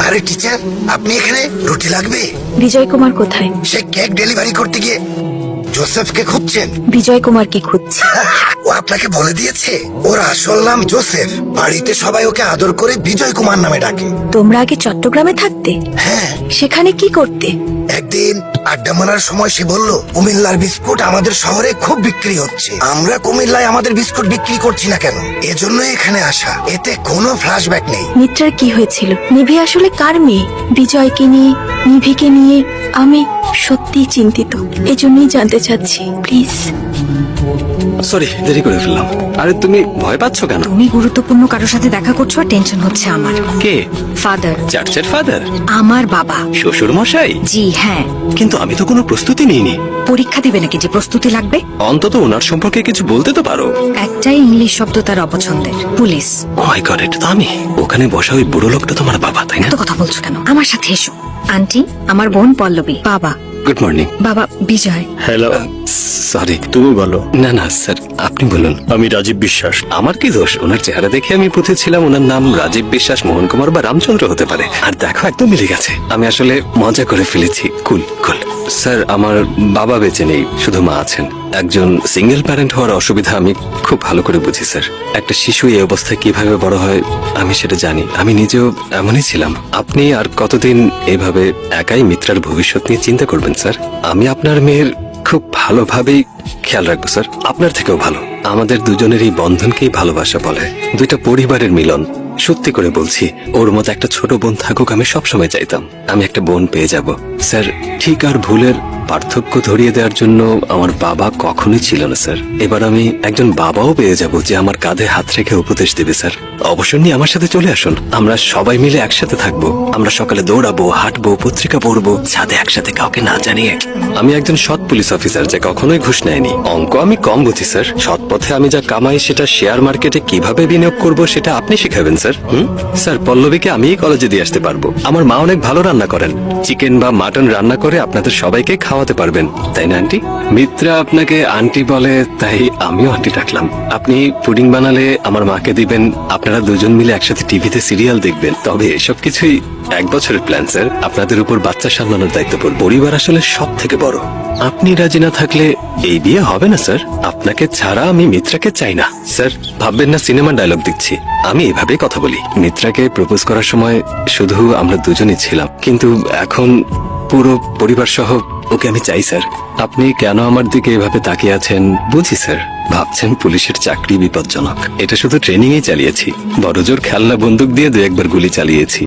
আরে টিচার, আপনি এখানে? রুটি লাগবে? বিজয় কুমার কোথায়? সে কেক ডেলিভারি করতে গিয়ে জোসেফকে খুঁজছেন। বিজয় কুমার কি খুঁজছে? ও আপনাকে বলে দিয়েছে? ওর আসল নাম জোসেফ। বাড়িতে সবাই ওকে আদর করে বিজয় কুমার নামে ডাকে। তোমরা আগে চট্টগ্রামে থাকতে? হ্যাঁ। সেখানে কি করতে? একদিন আড্ডা মারার সময় সে বলল, কুমিল্লার বিস্কুট আমাদের শহরে খুব বিক্রি হচ্ছে, আমরা কুমিল্লায় আমাদের বিস্কুট বিক্রি করছি না কেন? এজন্য এখানে আসা। এতে কোনো ফ্ল্যাশব্যাক নেই। মিত্রার কি হয়েছিল? নিভি আসলে কার মেয়ে? বিজয়কে নিয়ে, নিভিকে নিয়ে আমি সত্যি চিন্তিত। এজন্যই জানতে চাচ্ছি, প্লিজ। সরি, দেরি করে ফেললাম। আরে তুমি ভয় পাচ্ছ কেন? তুমি গুরুত্বপূর্ণ কারোর সাথে দেখা করছো আর টেনশন হচ্ছে আমার। কে? ফাদার। চার্চের ফাদার? আমার বাবা। শ্বশুর মশাই? জি হ্যাঁ। কিন্তু আমি তো কোনো প্রস্তুতি নিইনি। পরীক্ষা দিবে নাকি যে প্রস্তুতি লাগবে? অন্তত ওনার সম্পর্কে কিছু বলতে তো পারো। একটাই ইংলিশ শব্দ তার অপছন্দের, পুলিশ। ও মাই গড, এটা তো আমি। ওখানে বসা ওই বুড়ো লোকটা তোমার বাবা, তাই না? এত কথা বলছো কেন? আমার সাথে এসো। আন্টি, আমার বোন পল্লবী। বাবা। Good morning. বাবা বিজয়। হ্যালো। সরি। তুমি বলো। না না স্যার, আপনি বলুন। আমি রাজীব বিশ্বাস। আমার কি দোষ? ওনার চেহারা দেখে আমি বুঝেছিলাম ওনার নাম রাজীব বিশ্বাস, মোহন কুমার বা রামচন্দ্র হতে পারে। আর দেখো, একদম মিলে গেছে। আমি আসলে মজা করে ফেলেছি। কুল কুল। স্যার, আমার বাবা বেঁচে নেই, শুধু মা আছেন। একজন সিঙ্গেল প্যারেন্ট হওয়ার অসুবিধা আমি খুব ভালো করে বুঝি স্যার। একটা শিশু এই অবস্থায় কিভাবে বড় হয় আমি সেটা জানি। আমি নিজেও এমনই ছিলাম। আপনি আর কতদিন এইভাবে একাই মিত্রার ভবিষ্যৎ নিয়ে চিন্তা করবেন স্যার? আমি আপনার মেয়ের খুব ভালোভাবেই খেয়াল রাখবো স্যার, আপনার থেকেও ভালো। আমাদের দুজনের এই বন্ধনকেই ভালোবাসা বলে, দুইটা পরিবারের মিলন। সত্যি করে বলছি, ওর মতো একটা ছোট বোন থাকুক আমি সবসময় চাইতাম। আমি একটা বোন পেয়ে যাব স্যার। ঠিক আর ভুলের পার্থক্য ধরিয়ে দেওয়ার জন্য আমার বাবা কখনোই ছিল না স্যার। এবার আমি একজন বাবাও পেয়ে যাব যে আমার কাঁধে হাত রেখে উপদেশ দেবে স্যার। অবসর নিয়ে আমার সাথে চলে আসুন, আমরা সবাই মিলে একসাথে থাকবো। আমরা সকালে দৌড়াবো, হাঁটবো, পত্রিকা পড়বো, ছাদে একসাথে, কাউকে না জানিয়ে। আমি একজন সৎ পুলিশ অফিসার যে কখনোই ঘুষ নেয়নি। অঙ্ক আমি কম বুঝি স্যার। সৎ পথে আমি যা কামাই সেটা শেয়ার মার্কেটে কিভাবে বিনিয়োগ করব সেটা আপনি শিখাবেন স্যার। স্যার, পল্লবীকে আমিই কলেজে দিয়ে আসতে পারবো। আমার মা অনেক ভালো রান্না করেন, চিকেন বা মাটন রান্না করে আপনাদের সবাইকে খাওয়াতে পারবেন, তাই না আন্টি? মিত্রা আপনাকে আন্টি বলে, তাই আমিও আন্টি ডাকলাম। আপনি পুডিং বানালে আমার মাকে দিবেন, আপনারা দুজন মিলে একসাথে টিভিতে সিরিয়াল দেখবেন। তবে এসব কিছুই 1 বছরের প্ল্যান স্যার। আপনাদের উপর বাচ্চা সামলানোর দায়িত্ব পড়বে। পরিবার আসলে সব থেকে বড়। আপনি রাজি না থাকলে এই বিয়ে হবে না স্যার। আপনাকে ছাড়া আমি মিত্রাকে চাই না স্যার। ভাববেন না সিনেমা ডায়লগ দিচ্ছি, আমি এভাবেই কথা বলি। মিত্রাকে প্রপোজ করার সময় শুধু আমরা দুজনই ছিলাম, কিন্তু এখন পুরো পরিবার সহ ওকে আমি চাই স্যার। আপনি কেন আমার দিকে এভাবে তাকিয়ে আছেন বুঝি স্যার। ভাবছেন পুলিশের চাকরি বিপজ্জনক। এটা শুধু ট্রেনিংই চালিয়েছি, বড়জোর খেলনা বন্দুক দিয়ে 2-1 বার গুলি চালিয়েছি।